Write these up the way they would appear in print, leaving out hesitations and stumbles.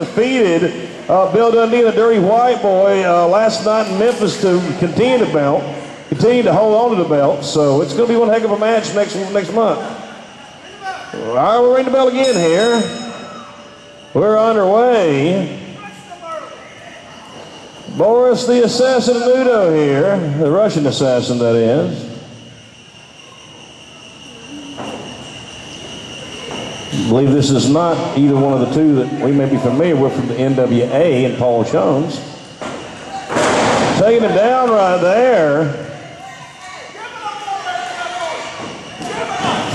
defeated Bill Dundee and the Dirty White Boy last night in Memphis to continue to hold on to the belt. So it's going to be one heck of a match next month. All right, we're ringing the bell again here. We're underway. Boris the Assassin Nudo here, the Russian assassin that is. I believe this is not either one of the two that we may be familiar with from the NWA and Paul Jones. Taking him down right there.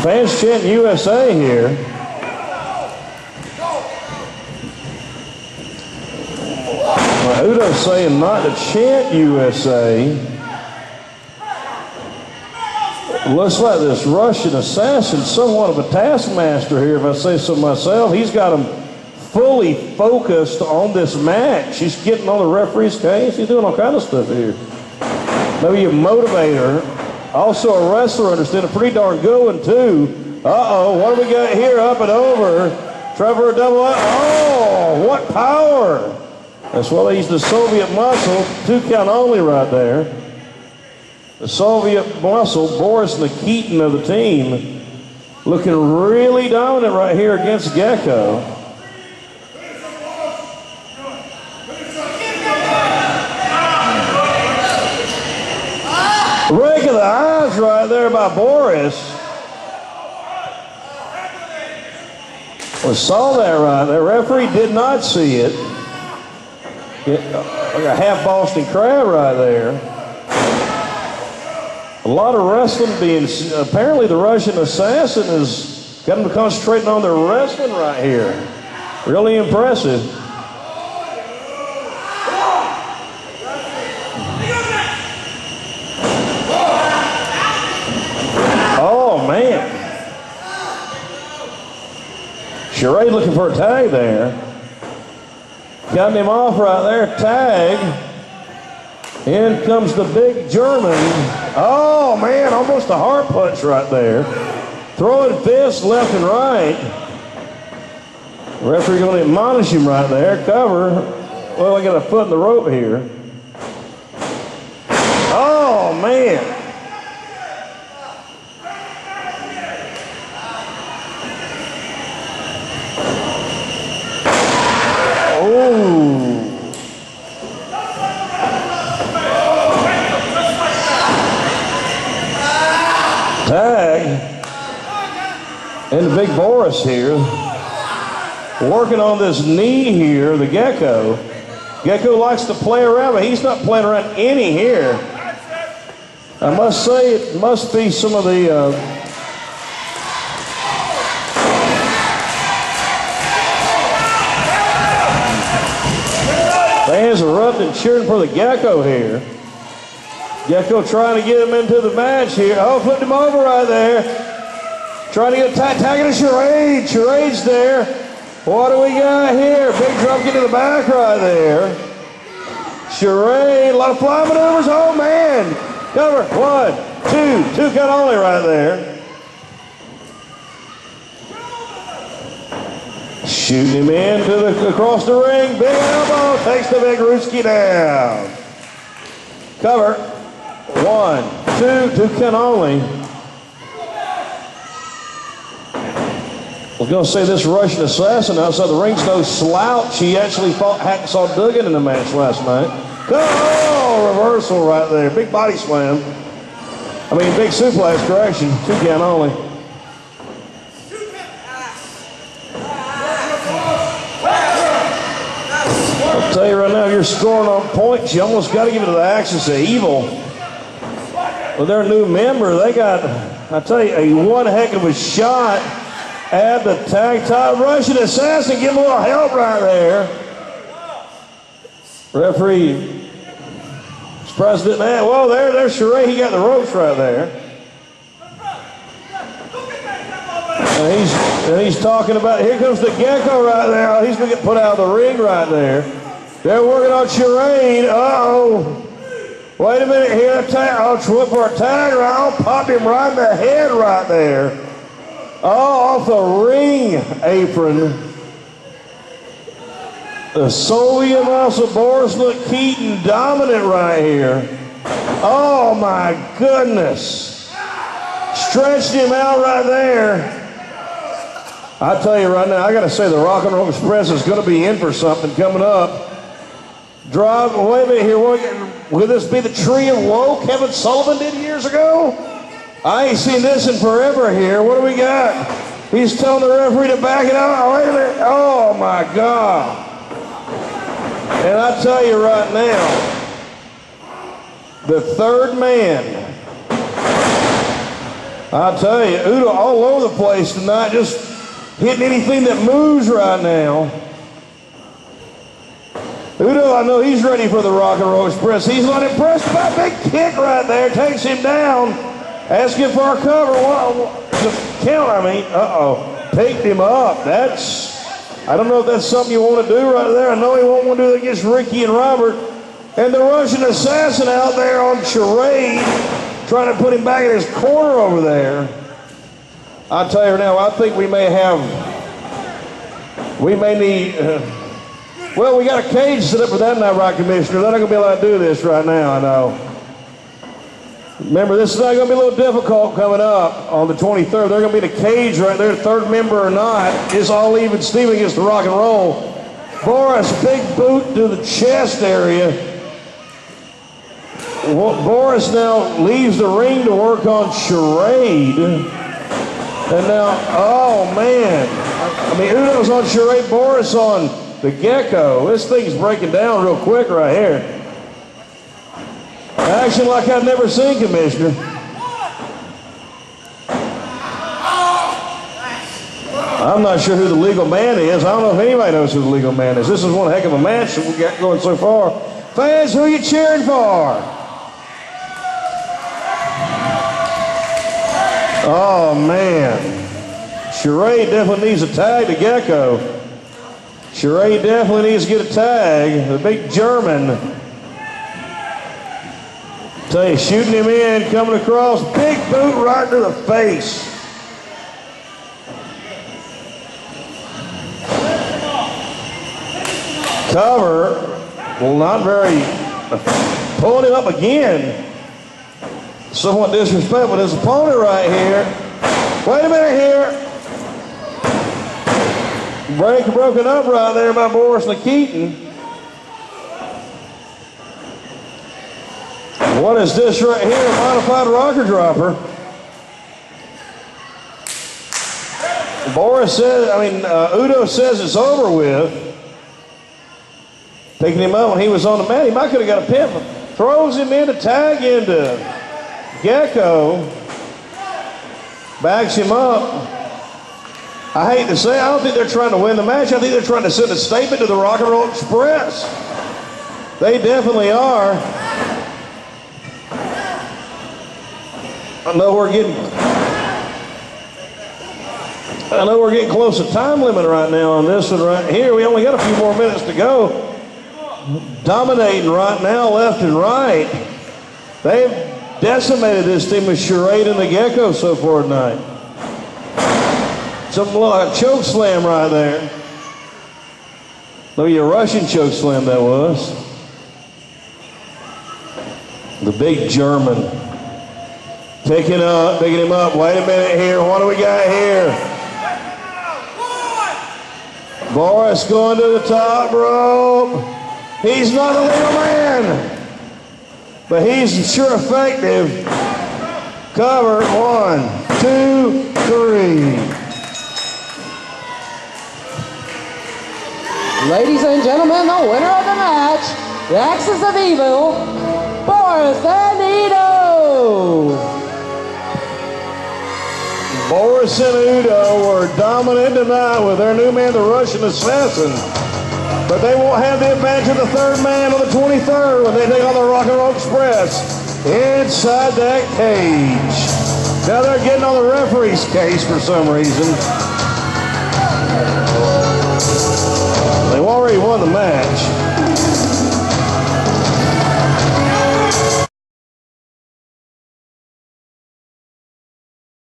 Fans chanting USA here. Well, Udo's saying not to chant USA. Looks like this Russian assassin, somewhat of a taskmaster here, if I say so myself. He's got him fully focused on this match. He's getting on the referee's case. He's doing all kind of stuff here. Maybe a motivator. Also a wrestler, understand, a pretty darn good one, too. Uh-oh, what do we got here? Up and over. Trevor double up. Oh, what power. That's well, he's the Soviet muscle. 2 count only right there. The Soviet muscle, Boris Nikitin of the team, looking really dominant right here against Gecko. Rake of the eyes right there by Boris. We saw that right there. Referee did not see it. Like a half Boston crab right there. A lot of wrestling being, apparently the Russian assassin has got them concentrating on their wrestling right here. Really impressive. Oh, man. Charade looking for a tag there. Got him off right there, tag. In comes the big German. Oh, man, almost a heart punch right there. Throwing fists left and right. The referee going to admonish him right there. Cover. Well, I got a foot in the rope here. Oh, man. Oh. Tag. And the big Boris here. Working on this knee here, the Gecko. Gecko likes to play around, but he's not playing around any here. I must say it must be some of the fans erupting cheering for the Gecko here. Gecko trying to get him into the match here. Oh, flipped him over right there. Trying to get tagging a Charade. Charade's there. What do we got here? Big drop kick to the back right there. Charade, a lot of fly maneuvers. Oh, man. Cover. 1, 2 count only right there. Shooting him in across the ring. Big elbow. Takes the big Ruski down. Cover. 1, 2 count only. I was going to say this Russian assassin outside the ring's no slouch. He actually fought Hacksaw Duggan in the match last night. Oh, reversal right there. Big body slam. I mean, big suplex, correction. 2 count only. I'll tell you right now, if you're scoring on points, you almost got to give it to the Axis of Evil. With their new member, they got, I tell you, a one heck of a shot at the tag title. Russian assassin, give him a little help right there. Referee, surprised didn't have. Whoa, there's Charade. He got the ropes right there. And he's talking about, here comes the Gecko right there. Oh, he's going to get put out of the ring right there. They're working on Charade. Uh-oh. Wait a minute here, I'll trip for a tag, I'll pop him right in the head right there. Oh, off the ring apron. The Soviet muscle, Boris Keaton, dominant right here. Oh my goodness. Stretched him out right there. I tell you right now, I got to say the Rock and Roll Express is going to be in for something coming up. Drive, wait a minute here. Will this be the Tree of Woe Kevin Sullivan did years ago? I ain't seen this in forever here. What do we got? He's telling the referee to back it up. Oh, wait a minute. Oh, my God. And I tell you right now, the third man, I tell you, Udo all over the place tonight, just hitting anything that moves right now. Udo, I know he's ready for the Rock and Roll Express. He's not impressed by a big kick right there. Takes him down. Asking for a cover. The count, I mean. Uh-oh. Picked him up. I don't know if that's something you want to do right there. I know he won't want to do that against Ricky and Robert. And the Russian assassin out there on Charade, trying to put him back in his corner over there. I'll tell you now, I think we may need, well, we got a cage set up for that night, right, Commissioner? They're not going to be able to do this right now, I know. Remember, this is not going to be a little difficult coming up on the 23rd. They're going to be in a cage right there, third member or not. It's all even Steven against the Rock and Roll. Boris, big boot to the chest area. Boris now leaves the ring to work on Charade. And now, oh man. I mean, Udo's on Charade, Boris on the Gecko. This thing's breaking down real quick right here. Action like I've never seen, Commissioner. I'm not sure who the legal man is. I don't know if anybody knows who the legal man is. This is one heck of a match that we got going so far. Fans, who are you cheering for? Oh, man. Charade definitely needs a tag to Gecko. Charade definitely needs to get a tag. The big German. Tell you, shooting him in, coming across, big boot right to the face. Cover, well, not very, pulling him up again. Somewhat disrespectful. His opponent right here. Wait a minute here. Break broken up right there by Boris Keaton. What is this right here? A modified rocker dropper. Boris says, Udo says it's over with. Picking him up when he was on the mat. He might could have got a pin. Throws him in to tag into Gecko. Backs him up. I hate to say, I don't think they're trying to win the match. I think they're trying to send a statement to the Rock and Roll Express. They definitely are. I know we're getting close to time limit right now on this one right here. We only got a few more minutes to go. Dominating right now, left and right. They've decimated this team with Charade and the Gecko so far tonight. Something like a choke slam right there. Maybe a Russian choke slam that was. The big German. Picking him up. Wait a minute here. What do we got here? Boris going to the top rope. He's not a legal man, but he's sure effective. Cover, 1, 2, 3. Ladies and gentlemen, the winner of the match, the Axis of Evil, Boris and Udo. Boris and Udo were dominant tonight with their new man, the Russian Assassin. But they won't have the advantage of the third man on the 23rd when they take on the Rock and Roll Express inside that cage. Now they're getting on the referee's case for some reason. They've already won the match.